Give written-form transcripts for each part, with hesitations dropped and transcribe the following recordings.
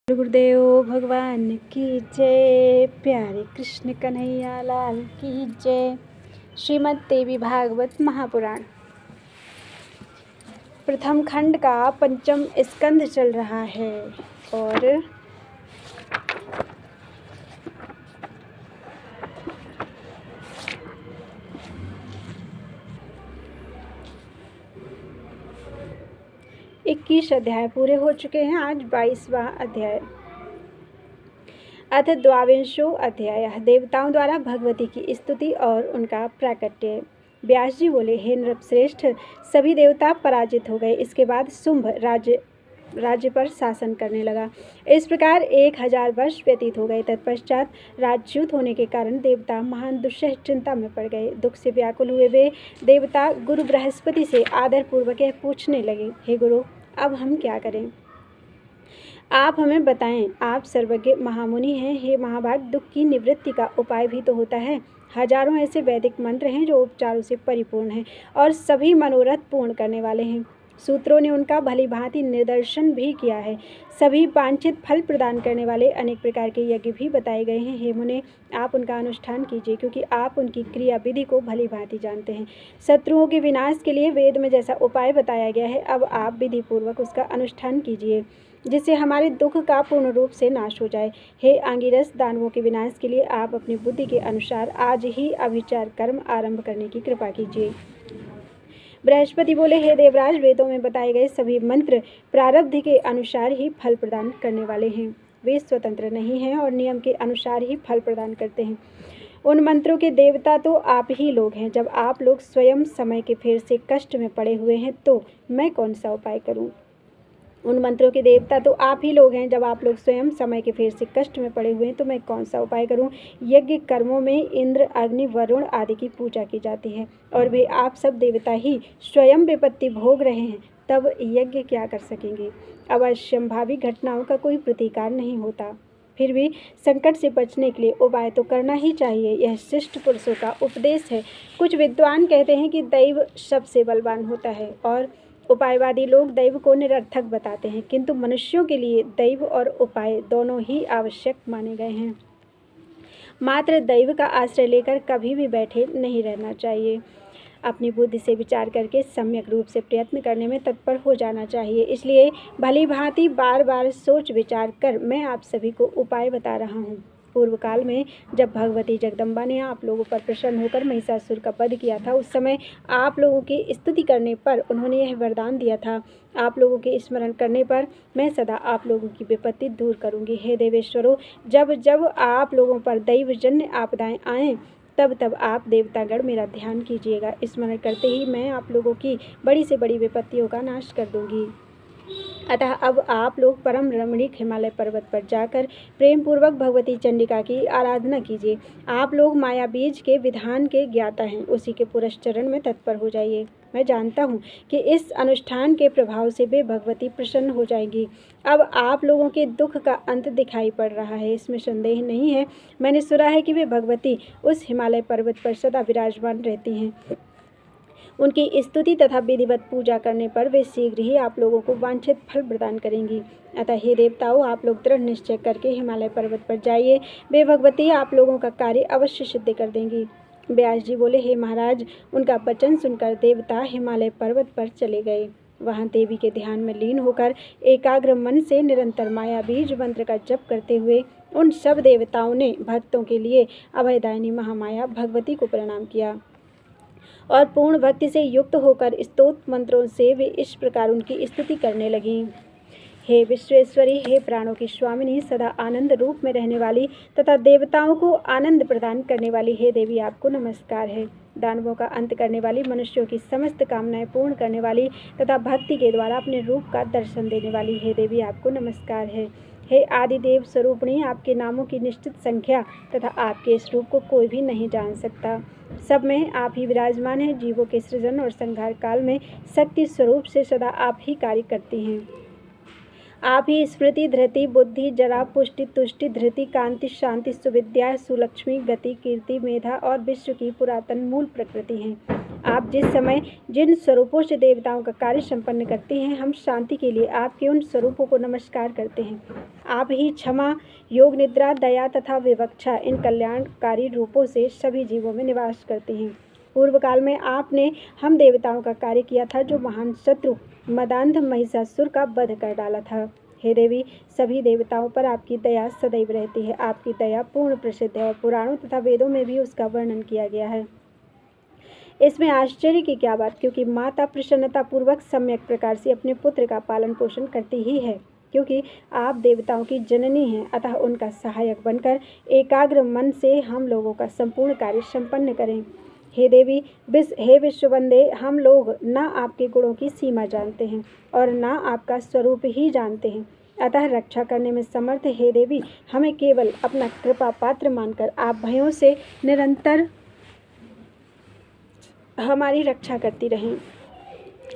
गुरुदेव भगवान की जय। प्यारे कृष्ण कन्हैया लाल की जय। श्रीमद् देवी भागवत महापुराण प्रथम खंड का पंचम स्कंध चल रहा है और इक्कीस अध्याय पूरे हो चुके हैं। आज 22वां अध्याय। अथ द्वाविंशो अध्याय। देवताओं द्वारा भगवती की स्तुति और उनका प्राकट्य। व्यास जी बोले, हे नृपश्रेष्ठ, सभी देवता पराजित हो गए। इसके बाद शुंभ राज्य पर शासन करने लगा। इस प्रकार 1000 वर्ष व्यतीत हो गए। तत्पश्चात राज्युत होने के कारण देवता महान दुस्सह चिंता में पड़ गए। दुख से व्याकुल हुए वे देवता गुरु बृहस्पति से आदर पूर्वक पूछने लगे, हे गुरु, अब हम क्या करें? आप हमें बताएं। आप सर्वज्ञ महामुनि हैं। हे महाभाग, दुख की निवृत्ति का उपाय भी तो होता है। हजारों ऐसे वैदिक मंत्र हैं जो उपचारों से परिपूर्ण हैं और सभी मनोरथ पूर्ण करने वाले हैं। सूत्रों ने उनका भली भांति निदर्शन भी किया है। सभी वांछित फल प्रदान करने वाले अनेक प्रकार के यज्ञ भी बताए गए हैं। हे मुने, आप उनका अनुष्ठान कीजिए, क्योंकि आप उनकी क्रिया विधि को भली भांति जानते हैं। शत्रुओं के विनाश के लिए वेद में जैसा उपाय बताया गया है, अब आप विधि पूर्वक उसका अनुष्ठान कीजिए, जिससे हमारे दुख का पूर्ण रूप से नाश हो जाए। हे आंगिरस, दानवों के विनाश के लिए आप अपनी बुद्धि के अनुसार आज ही अभिचार कर्म आरंभ करने की कृपा कीजिए। बृहस्पति बोले, हे देवराज, वेदों में बताए गए सभी मंत्र प्रारब्ध के अनुसार ही फल प्रदान करने वाले हैं। वे स्वतंत्र नहीं हैं और नियम के अनुसार ही फल प्रदान करते हैं। उन मंत्रों के देवता तो आप ही लोग हैं। जब आप लोग स्वयं समय के फेर से कष्ट में पड़े हुए हैं तो मैं कौन सा उपाय करूं? उन मंत्रों के देवता तो आप ही लोग हैं। जब आप लोग स्वयं समय के फेर से कष्ट में पड़े हुए हैं तो मैं कौन सा उपाय करूं? यज्ञ कर्मों में इंद्र, अग्नि, वरुण आदि की पूजा की जाती है और वे आप सब देवता ही स्वयं विपत्ति भोग रहे हैं, तब यज्ञ क्या कर सकेंगे? अवश्यंभावी घटनाओं का कोई प्रतिकार नहीं होता। फिर भी संकट से बचने के लिए उपाय तो करना ही चाहिए। यह शिष्ट पुरुषों का उपदेश है। कुछ विद्वान कहते हैं कि दैव सबसे बलवान होता है और उपायवादी लोग दैव को निरर्थक बताते हैं, किंतु मनुष्यों के लिए दैव और उपाय दोनों ही आवश्यक माने गए हैं। मात्र दैव का आश्रय लेकर कभी भी बैठे नहीं रहना चाहिए। अपनी बुद्धि से विचार करके सम्यक रूप से प्रयत्न करने में तत्पर हो जाना चाहिए। इसलिए भली भांति बार बार सोच विचार कर मैं आप सभी को उपाय बता रहा हूँ। पूर्व काल में जब भगवती जगदम्बा ने आप लोगों पर प्रसन्न होकर महिषासुर का वध किया था, उस समय आप लोगों की स्तुति करने पर उन्होंने यह वरदान दिया था, आप लोगों के स्मरण करने पर मैं सदा आप लोगों की विपत्ति दूर करूंगी। हे देवेश्वरों, जब जब आप लोगों पर दैवजन्य आपदाएं आएँ, तब तब आप देवतागण मेरा ध्यान कीजिएगा। स्मरण करते ही मैं आप लोगों की बड़ी से बड़ी विपत्तियों का नाश कर दूंगी। अतः अब आप लोग परम रमणीक हिमालय पर्वत पर जाकर प्रेम पूर्वक भगवती चंडिका की आराधना कीजिए। आप लोग माया बीज के विधान के ज्ञाता हैं, उसी के पुरस्चरण में तत्पर हो जाइए। मैं जानता हूँ कि इस अनुष्ठान के प्रभाव से वे भगवती प्रसन्न हो जाएंगी। अब आप लोगों के दुख का अंत दिखाई पड़ रहा है, इसमें संदेह नहीं है। मैंने सुना है कि वे भगवती उस हिमालय पर्वत पर सदा विराजमान रहती हैं। उनकी स्तुति तथा विधिवत पूजा करने पर वे शीघ्र ही आप लोगों को वांछित फल प्रदान करेंगी। अतः हे देवताओं, आप लोग दृढ़ निश्चय करके हिमालय पर्वत पर जाइए। वे भगवती आप लोगों का कार्य अवश्य सिद्ध कर देंगी। व्यास जी बोले, हे महाराज, उनका वचन सुनकर देवता हिमालय पर्वत पर चले गए। वहाँ देवी के ध्यान में लीन होकर एकाग्र मन से निरंतर माया बीज मंत्र का जप करते हुए उन सब देवताओं ने भक्तों के लिए अभयदायिनी महामाया भगवती को प्रणाम किया और पूर्ण भक्ति से युक्त होकर स्तोत्र मंत्रों से वे इस प्रकार उनकी स्तुति करने लगीं। हे विश्वेश्वरी, हे प्राणों की स्वामिनी, सदा आनंद रूप में रहने वाली तथा देवताओं को आनंद प्रदान करने वाली हे देवी, आपको नमस्कार है। दानवों का अंत करने वाली, मनुष्यों की समस्त कामनाएं पूर्ण करने वाली तथा भक्ति के द्वारा अपने रूप का दर्शन देने वाली हे देवी, आपको नमस्कार है। हे आदिदेव स्वरूपिणी, आपके नामों की निश्चित संख्या तथा आपके इस रूप को कोई भी नहीं जान सकता। सब में आप ही विराजमान हैं। जीवों के सृजन और संहार काल में शक्ति स्वरूप से सदा आप ही कार्य करती हैं। आप ही स्मृति, धृति, बुद्धि, जरा, पुष्टि, तुष्टि, धृति, कांति, शांति, सुविद्या, सुलक्ष्मी, गति, कीर्ति, मेधा और विश्व की पुरातन मूल प्रकृति हैं। आप जिस समय जिन स्वरूपों से देवताओं का कार्य संपन्न करते हैं, हम शांति के लिए आपके उन स्वरूपों को नमस्कार करते हैं। आप ही क्षमा, योग निद्रा, दया तथा विवक्षा इन कल्याणकारी रूपों से सभी जीवों में निवास करते हैं। पूर्व काल में आपने हम देवताओं का कार्य किया था, जो महान शत्रु मदान्ध महिषासुर का वध कर डाला था। हे देवी, सभी देवताओं पर आपकी दया सदैव रहती है। आपकी दया पूर्ण प्रसिद्ध है और पुराणों तथा वेदों में भी उसका वर्णन किया गया है। इसमें आश्चर्य की क्या बात, क्योंकि माता प्रसन्नता पूर्वक सम्यक प्रकार से अपने पुत्र का पालन पोषण करती ही है, क्योंकि आप देवताओं की जननी हैं। अतः उनका सहायक बनकर एकाग्र मन से हम लोगों का संपूर्ण कार्य संपन्न करें। हे देवी, हे विश्ववंदे, हम लोग न आपके गुणों की सीमा जानते हैं और न आपका स्वरूप ही जानते हैं। अतः रक्षा करने में समर्थ हे देवी, हमें केवल अपना कृपा पात्र मानकर आप भयों से निरंतर हमारी रक्षा करती रहें।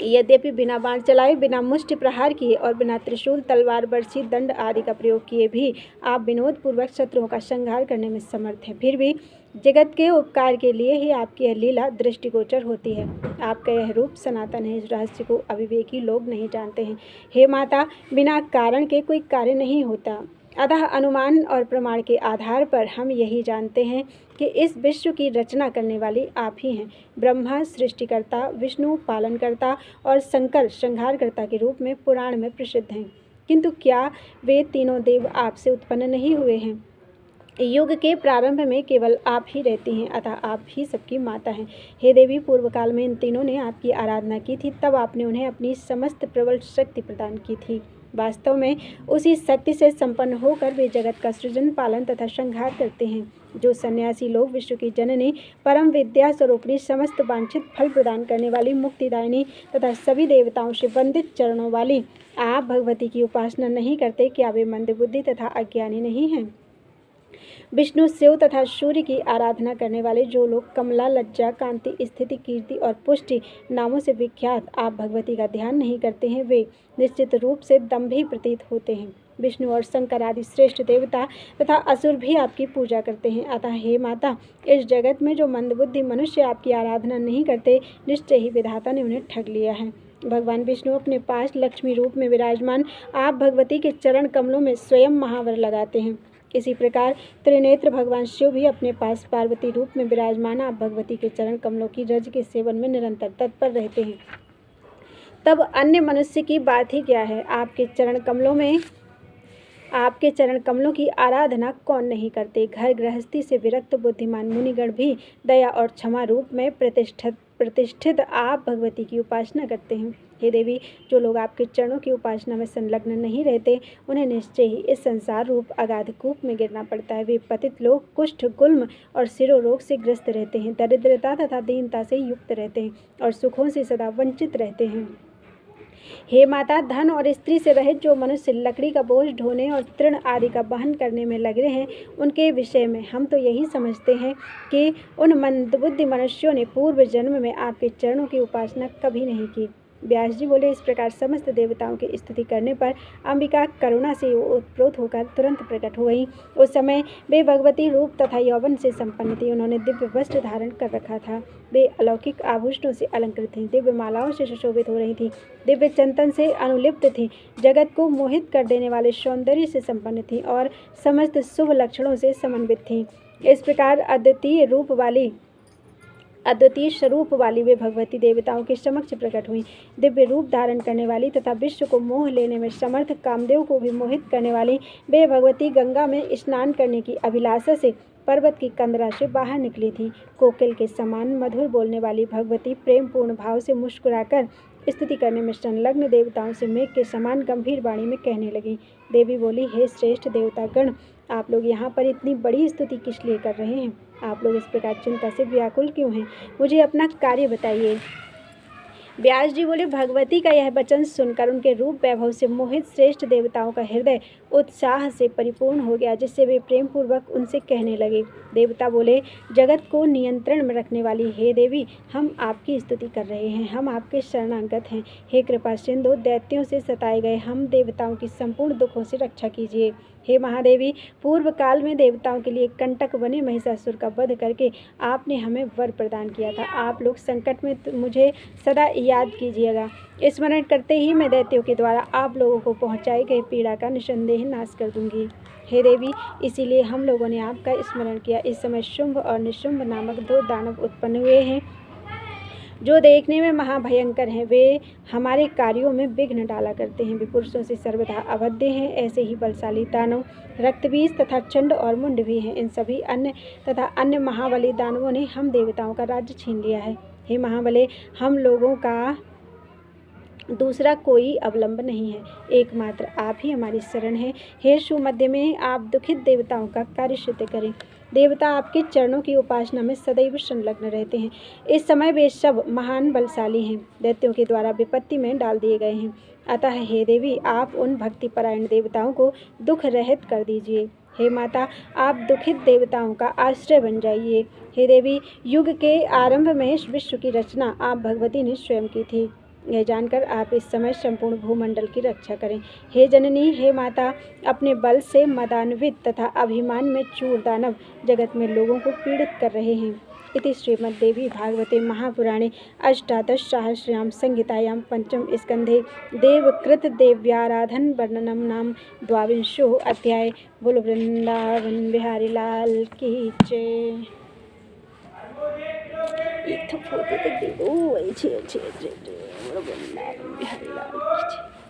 यद्यपि बिना बाण चलाए, बिना मुष्टि प्रहार किए और बिना त्रिशूल, तलवार, बरछी, दंड आदि का प्रयोग किए भी आप विनोद पूर्वक शत्रुओं का संहार करने में समर्थ हैं, फिर भी जगत के उपकार के लिए ही आपकी यह लीला दृष्टिगोचर होती है। आपका यह रूप सनातन है, इस रहस्य को अविवेकी लोग नहीं जानते हैं। हे माता, बिना कारण के कोई कार्य नहीं होता। अतः अनुमान और प्रमाण के आधार पर हम यही जानते हैं कि इस विश्व की रचना करने वाली आप ही हैं। ब्रह्मा सृष्टिकर्ता, विष्णु पालनकर्ता और शंकर संहारकर्ता के रूप में पुराण में प्रसिद्ध हैं। किंतु क्या वे तीनों देव आपसे उत्पन्न नहीं हुए हैं? युग के प्रारंभ में केवल आप ही रहती हैं, अतः आप ही सबकी माता हैं। हे देवी, पूर्व काल में इन तीनों ने आपकी आराधना की थी, तब आपने उन्हें अपनी समस्त प्रबल शक्ति प्रदान की थी। वास्तव में उसी शक्ति से संपन्न होकर वे जगत का सृजन, पालन तथा संहार करते हैं। जो सन्यासी लोग विश्व की जननी, परम विद्या स्वरूपिणी, समस्त वांछित फल प्रदान करने वाली, मुक्तिदायिनी तथा सभी देवताओं से वंदित चरणों वाली आप भगवती की उपासना नहीं करते, क्या वे मंदबुद्धि तथा अज्ञानी नहीं हैं? विष्णु, शिव तथा सूर्य की आराधना करने वाले जो लोग कमला, लज्जा, कांति, स्थिति, कीर्ति और पुष्टि नामों से विख्यात आप भगवती का ध्यान नहीं करते हैं, वे निश्चित रूप से दंभी प्रतीत होते हैं। विष्णु और शंकर आदि श्रेष्ठ देवता तथा असुर भी आपकी पूजा करते हैं। अतः हे माता, इस जगत में जो मंदबुद्धि मनुष्य आपकी आराधना नहीं करते, निश्चय ही विधाता ने उन्हें ठग लिया है। भगवान विष्णु अपने पास लक्ष्मी रूप में विराजमान आप भगवती के चरण कमलों में स्वयं महावर लगाते हैं। इसी प्रकार त्रिनेत्र भगवान शिव भी अपने पास पार्वती रूप में विराजमान आप भगवती के चरण कमलों की रज के सेवन में निरंतर तत्पर रहते हैं। तब अन्य मनुष्य की बात ही क्या है? आपके चरण कमलों की आराधना कौन नहीं करते? घर गृहस्थी से विरक्त बुद्धिमान मुनिगण भी दया और क्षमा रूप में प्रतिष्ठित आप भगवती की उपासना करते हैं। हे देवी, जो लोग आपके चरणों की उपासना में संलग्न नहीं रहते, उन्हें निश्चय ही इस संसार रूप अगाध कूप में गिरना पड़ता है। वे पतित लोग कुष्ठ, गुल्म और सिरो रोग से ग्रस्त रहते हैं, दरिद्रता तथा दीनता से युक्त रहते हैं और सुखों से सदा वंचित रहते हैं। हे माता, धन और स्त्री से रहित जो मनुष्य लकड़ी का बोझ ढोने और तृण आदि का वहन करने में लगे हैं, उनके विषय में हम तो यही समझते हैं कि उन मंदबुद्धि मनुष्यों ने पूर्व जन्म में आपके चरणों की उपासना कभी नहीं की। व्यास जी बोले, इस प्रकार समस्त देवताओं की स्तुति करने पर अंबिका करुणा से ओतप्रोत होकर तुरंत प्रकट हो गई। उस समय वे भगवती रूप तथा यौवन से संपन्न थी। उन्होंने दिव्य वस्त्र धारण कर रखा था। वे अलौकिक आभूषणों से अलंकृत थीं, दिव्य मालाओं से सुशोभित हो रही थी, दिव्य चंदन से अनुलिप्त थी, जगत को मोहित कर देने वाले सौंदर्य से संपन्न थी और समस्त शुभ लक्षणों से समन्वित थी। इस प्रकार अद्वितीय स्वरूप वाली वे भगवती देवताओं के समक्ष प्रकट हुई। दिव्य रूप धारण करने वाली तथा विश्व को मोह लेने में समर्थ, कामदेव को भी मोहित करने वाली वे भगवती गंगा में स्नान करने की अभिलाषा से पर्वत की कंदरा से बाहर निकली थी। कोकिल के समान मधुर बोलने वाली भगवती प्रेम पूर्ण भाव से मुस्कुराकर स्तुति करने में संलग्न देवताओं से मेघ के समान गंभीर वाणी में कहने लगी। देवी बोली, हे श्रेष्ठ देवतागण, आप लोग यहाँ पर इतनी बड़ी स्तुति किस लिए कर रहे हैं? आप लोग इस प्रकार चिंता से व्याकुल क्यों हैं? मुझे अपना कार्य बताइए। व्यास जी बोले, भगवती का यह वचन सुनकर उनके रूप वैभव से मोहित श्रेष्ठ देवताओं का हृदय उत्साह से परिपूर्ण हो गया, जिससे वे प्रेम पूर्वक उनसे कहने लगे। देवता बोले, जगत को नियंत्रण में रखने वाली हे देवी, हम आपकी स्तुति कर रहे हैं, हम आपके शरणागत हैं। हे कृपा सिंधु, दैत्यों से सताए गए हम देवताओं की संपूर्ण दुखों से रक्षा कीजिए। हे महादेवी, पूर्व काल में देवताओं के लिए कंटक बने महिषासुर का वध करके आपने हमें वर प्रदान किया था। आप लोग संकट में मुझे सदा याद कीजिएगा। स्मरण करते ही मैं दैत्यों के द्वारा आप लोगों को पहुंचाई गई पीड़ा का निसंदेह नाश कर दूंगी। हे देवी, इसीलिए हम लोगों ने आपका स्मरण किया। इस समय शुंभ और निशुंभ नामक 2 दानव उत्पन्न हुए हैं, जो देखने में महाभयंकर हैं। वे हमारे कार्यों में विघ्न डाला करते हैं। वे पुरुषों से सर्वथा अवध्य हैं। ऐसे ही बलशाली दानव रक्तबीज तथा चंड और मुंड भी हैं। इन सभी अन्य महाबली दानवों ने हम देवताओं का राज्य छीन लिया है। हे महाबले, हम लोगों का दूसरा कोई अवलंब नहीं है, एकमात्र आप ही हमारी शरण है। हे सुमध्य में आप दुखित देवताओं का कार्य सिद्ध करें। देवता आपके चरणों की उपासना में सदैव संलग्न रहते हैं। इस समय वे सब महान बलशाली हैं, दैत्यों के द्वारा विपत्ति में डाल दिए गए हैं। अतः हे देवी, आप उन भक्तिपरायण देवताओं को दुख रहित कर दीजिए। हे माता, आप दुखित देवताओं का आश्रय बन जाइए। हे देवी, युग के आरंभ में इस विश्व की रचना आप भगवती ने स्वयं की थी। यह जानकर आप इस समय संपूर्ण भूमंडल की रक्षा करें। हे जननी, हे माता, अपने बल से मदान्वित तथा अभिमान में चूर दानव जगत में लोगों को पीड़ित कर रहे हैं। इति श्रीमद्देवी भागवते महापुराणे अष्टादशसहस्रयां संहितायां पंचम स्कंधे देवकृत देव्याराधन वर्णनम नाम 22 अध्याय। बोलो वृंदावन बिहारी लाल की जय। एक तो फोटो तो दे दो, अच्छे अच्छे अच्छे वृंदावन बिहारी लाल की जय।